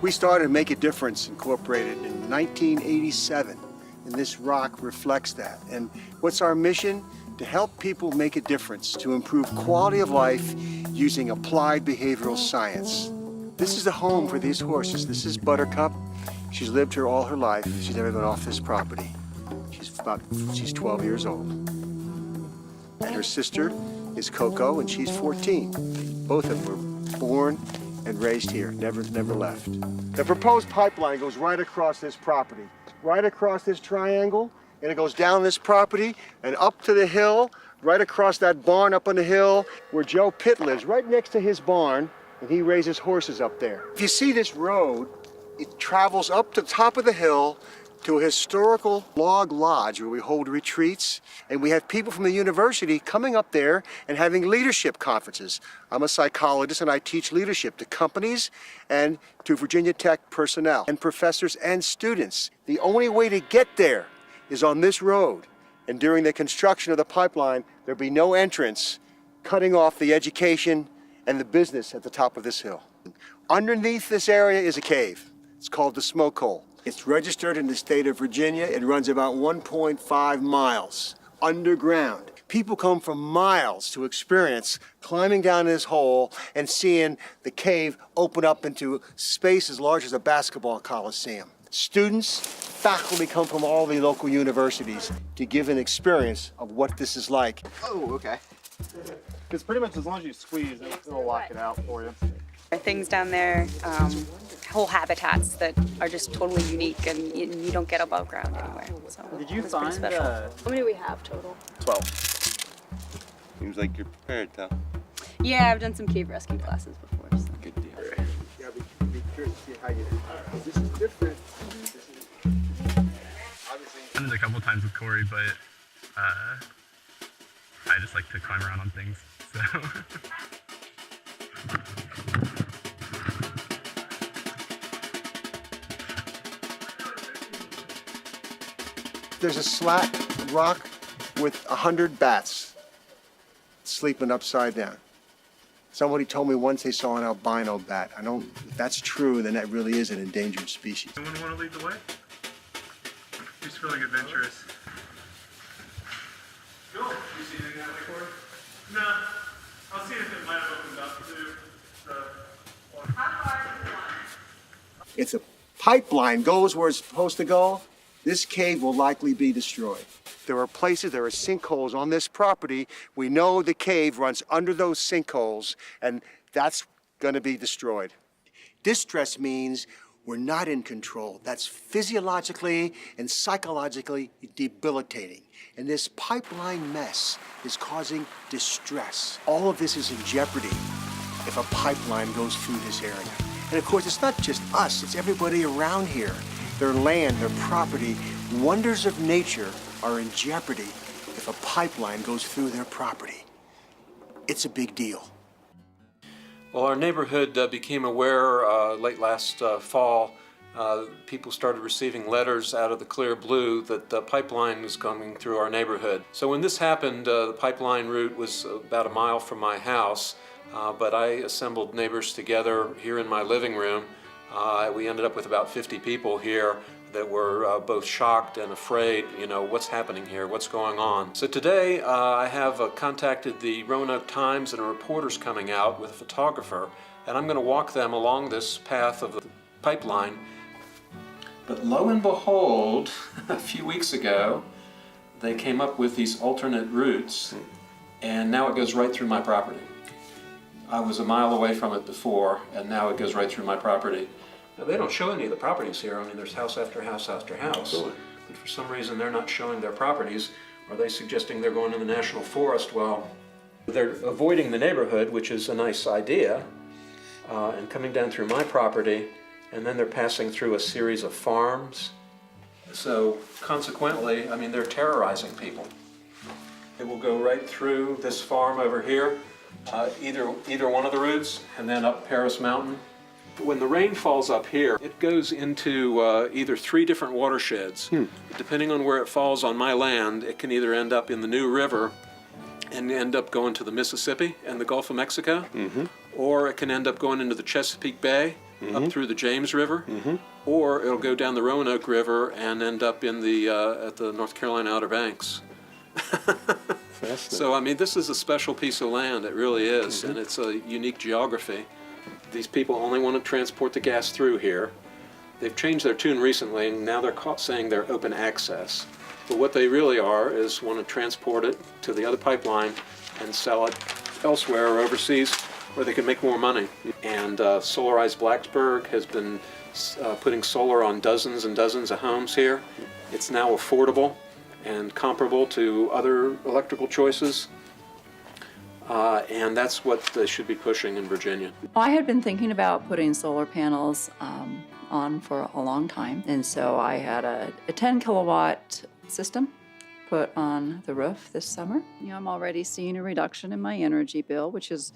We started Make a Difference Incorporated in 1987, and this rock reflects that. And what's our mission? To help people make a difference, to improve quality of life using applied behavioral science. This is the home for these horses. This is Buttercup. She's lived here all her life. She's never been off this property. She's 12 years old. And her sister is Coco, and she's 14. Both of them were born and raised here, never left. The proposed pipeline goes right across this property, right across this triangle, and it goes down this property and up to the hill, right across that barn up on the hill where Joe Pitt lives, right next to his barn, and he raises horses up there. If you see this road, it travels up to the top of the hill to a historical log lodge where we hold retreats, and we have people from the university coming up there and having leadership conferences. I'm a psychologist and I teach leadership to companies and to Virginia Tech personnel and professors and students. The only way to get there is on this road, and during the construction of the pipeline, there'll be no entrance, cutting off the education and the business at the top of this hill. Underneath this area is a cave. It's called the Smoke Hole. It's registered in the state of Virginia. It runs about 1.5 miles underground. People come from miles to experience climbing down this hole and seeing the cave open up into space as large as a basketball coliseum. Students, faculty come from all the local universities to give an experience of what this is like. Oh, okay. Because pretty much as long as you squeeze, it'll lock it out for you. There are things down there, whole habitats that are just totally unique, and you don't get above ground anywhere. So Did you it's pretty find special. How many do we have total? 12. Seems like you're prepared, though. Yeah, I've done some cave rescue classes before. So. Good deal. Yeah, be curious to see how you do. This is different. I've done it a couple times with Corey, but I just like to climb around on things, so. There's a slack rock with 100 bats sleeping upside down. Somebody told me once they saw an albino bat. If that's true, then that really is an endangered species. Someone want to lead the way? Who's feeling adventurous? Cool. You see anything out there, Corey? No. I'll see if it might have opened up too. How far is the line? If the pipeline goes where it's supposed to go, this cave will likely be destroyed. There are sinkholes on this property. We know the cave runs under those sinkholes, and that's going to be destroyed. Distress means we're not in control. That's physiologically and psychologically debilitating. And this pipeline mess is causing distress. All of this is in jeopardy if a pipeline goes through this area. And of course, it's not just us, it's everybody around here. Their land, their property, wonders of nature are in jeopardy if a pipeline goes through their property. It's a big deal. Well, our neighborhood became aware late last fall. People started receiving letters out of the clear blue that the pipeline was coming through our neighborhood. So when this happened, the pipeline route was about a mile from my house, but I assembled neighbors together here in my living room. We ended up with about 50 people here that were both shocked and afraid, what's happening here, what's going on. So today I have contacted the Roanoke Times and reporters coming out with a photographer, and I'm going to walk them along this path of the pipeline. But lo and behold, a few weeks ago, they came up with these alternate routes, and now it goes right through my property. I was a mile away from it before, and now it goes right through my property. Now, they don't show any of the properties here. I mean, there's house after house after house. Really? But for some reason, they're not showing their properties. Are they suggesting they're going to the National Forest? Well, they're avoiding the neighborhood, which is a nice idea, and coming down through my property, and then they're passing through a series of farms. So consequently, I mean, they're terrorizing people. It will go right through this farm over here, either one of the routes, and then up Paris Mountain. When the rain falls up here, it goes into either 3 different watersheds. Depending on where it falls on my land, it can either end up in the New River and end up going to the Mississippi and the Gulf of Mexico, or it can end up going into the Chesapeake Bay up through the James River, or it'll go down the Roanoke River and end up in the at the North Carolina Outer Banks. So, I mean, this is a special piece of land, it really is, and it's a unique geography. These people only want to transport the gas through here. They've changed their tune recently, and now they're saying they're open access. But what they really are is want to transport it to the other pipeline and sell it elsewhere or overseas where they can make more money. And Solarized Blacksburg has been putting solar on dozens and dozens of homes here. It's now affordable and comparable to other electrical choices. And that's what they should be pushing in Virginia. I had been thinking about putting solar panels on for a long time, and so I had a 10 kilowatt system put on the roof this summer. You know, I'm already seeing a reduction in my energy bill, which is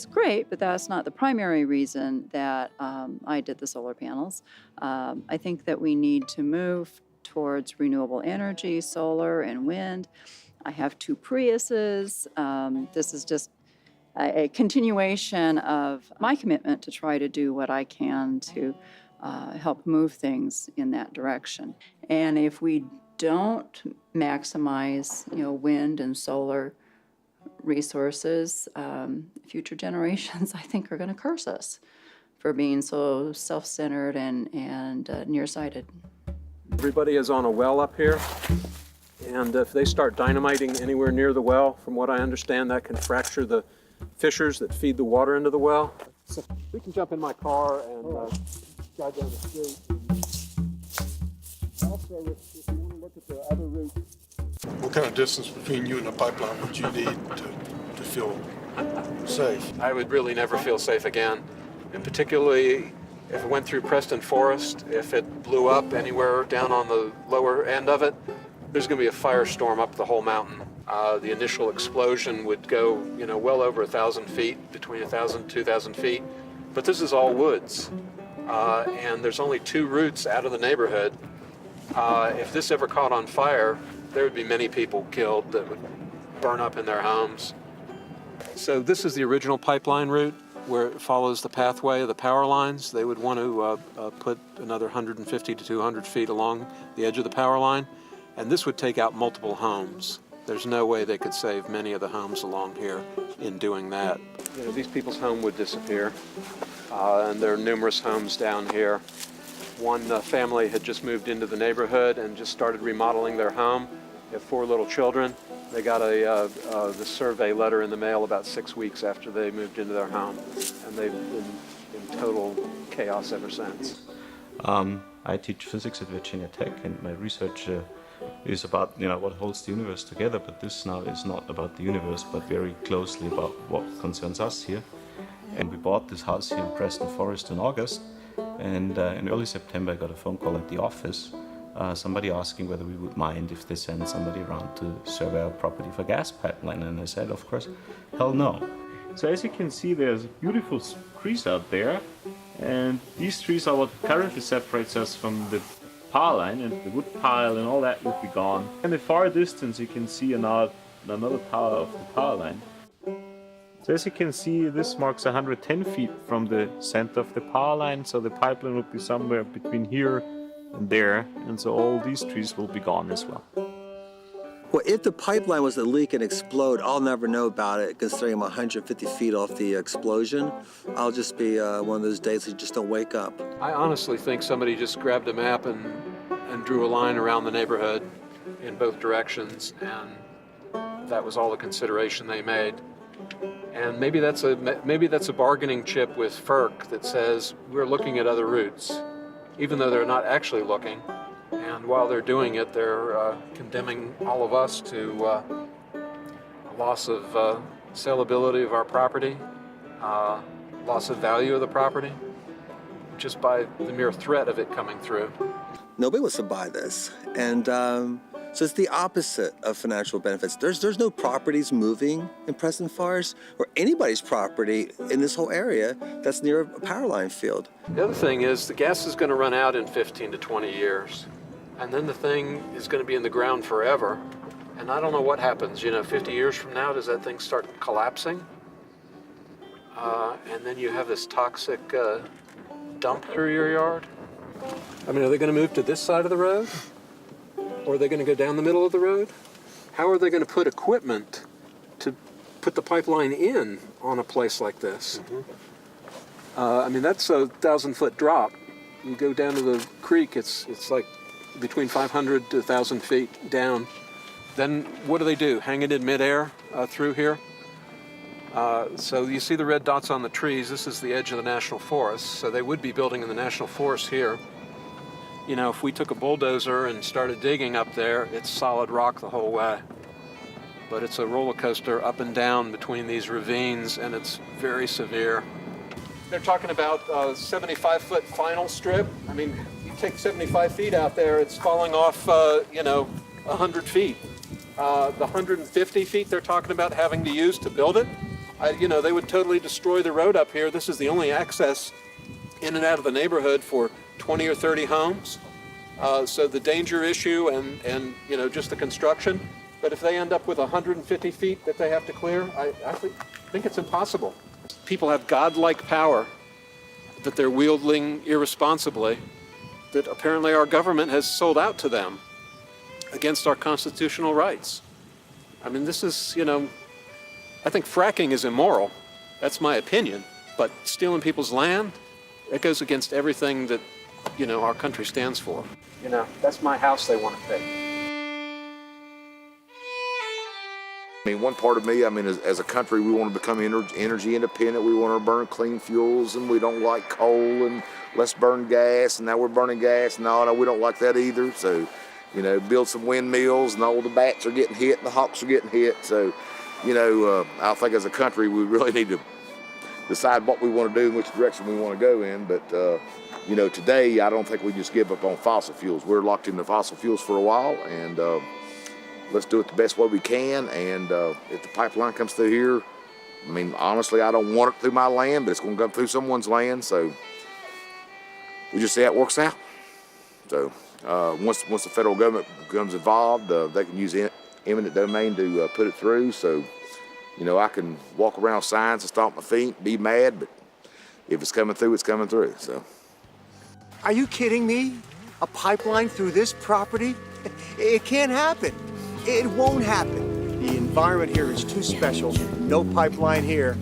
great, but that's not the primary reason that I did the solar panels. I think that we need to move towards renewable energy, solar and wind. I have 2 Priuses. This is just a continuation of my commitment to try to do what I can to help move things in that direction. And if we don't maximize, you know, wind and solar resources, future generations, I think, are going to curse us for being so self-centered and nearsighted. Everybody is on a well up here, and if they start dynamiting anywhere near the well, from what I understand, that can fracture the fissures that feed the water into the well. So we can jump in my car and drive down the street. Also, if you want to look at the other route. What kind of distance between you and the pipeline would you need to feel safe? I would really never feel safe again, and particularly if it went through Preston Forest, if it blew up anywhere down on the lower end of it, there's going to be a firestorm up the whole mountain. The initial explosion would go, you know, well over 1,000 feet, between 1,000 and 2,000 feet. But this is all woods, and there's only 2 routes out of the neighborhood. If this ever caught on fire, there would be many people killed that would burn up in their homes. So this is the original pipeline route, where it follows the pathway of the power lines. They would want to put another 150 to 200 feet along the edge of the power line, and this would take out multiple homes. There's no way they could save many of the homes along here in doing that. You know, these people's home would disappear, and there are numerous homes down here. One family had just moved into the neighborhood and just started remodeling their home. They have 4 little children. They got the survey letter in the mail about 6 weeks after they moved into their home, and they've been in total chaos ever since. I teach physics at Virginia Tech, and my research is about, you know, what holds the universe together. But this now is not about the universe, but very closely about what concerns us here. And we bought this house here in Preston Forest in August, and in early September I got a phone call at the office. Somebody asking whether we would mind if they send somebody around to survey our property for gas pipeline, and I said, of course, hell no. So as you can see, there's beautiful trees out there, and these trees are what currently separates us from the power line, and the wood pile and all that would be gone. In the far distance you can see another tower of the power line. So as you can see, this marks 110 feet from the center of the power line, so the pipeline would be somewhere between here and there, and so all these trees will be gone as well. Well, if the pipeline was to leak and explode, I'll never know about it, considering I'm 150 feet off the explosion. I'll just be one of those days that you just don't wake up. I honestly think somebody just grabbed a map and drew a line around the neighborhood in both directions, and that was all the consideration they made. And maybe that's a bargaining chip with FERC that says we're looking at other routes, even though they're not actually looking. And while they're doing it, they're condemning all of us to a loss of saleability of our property, loss of value of the property, just by the mere threat of it coming through. Nobody wants to buy this. And so it's the opposite of financial benefits. There's no properties moving in Preston Forest or anybody's property in this whole area that's near a power line field. The other thing is the gas is going to run out in 15 to 20 years. And then the thing is going to be in the ground forever. And I don't know what happens, 50 years from now, does that thing start collapsing? And then you have this toxic dump through your yard? I mean, are they going to move to this side of the road? Or are they going to go down the middle of the road? How are they going to put equipment to put the pipeline in on a place like this? I mean, that's a 1,000-foot drop. You go down to the creek, it's like between 500 to 1,000 feet down. Then what do? Hang it in midair through here? So you see the red dots on the trees. This is the edge of the National Forest. So they would be building in the National Forest here. You know, if we took a bulldozer and started digging up there, it's solid rock the whole way. But it's a roller coaster up and down between these ravines, and it's very severe. They're talking about a 75-foot final strip. I mean, you take 75 feet out there, it's falling off, 100 feet. The 150 feet they're talking about having to use to build it, they would totally destroy the road up here. This is the only access in and out of the neighborhood for 20 or 30 homes. So the danger issue and just the construction. But if they end up with 150 feet that they have to clear, I think it's impossible. People have godlike power that they're wielding irresponsibly, that apparently our government has sold out to them against our constitutional rights. I mean, this is, I think fracking is immoral. That's my opinion. But stealing people's land, it goes against everything that, our country stands for. That's my house they want to take. I mean, one part of me, as a country, we want to become energy independent. We want to burn clean fuels, and we don't like coal, and let's burn gas, and now we're burning gas. No, we don't like that either. So, build some windmills, and all the bats are getting hit, and the hawks are getting hit. So, I think as a country, we really need to decide what we want to do and which direction we want to go in. But, today, I don't think we just give up on fossil fuels. We're locked into fossil fuels for a while, and let's do it the best way we can. And if the pipeline comes through here, honestly, I don't want it through my land, but it's going to come through someone's land. So we just see how it works out. So once the federal government becomes involved, they can use eminent domain to put it through. So, I can walk around with signs and stomp my feet, be mad, but if it's coming through, it's coming through. So. Are you kidding me? A pipeline through this property? It can't happen. It won't happen. The environment here is too special. No pipeline here.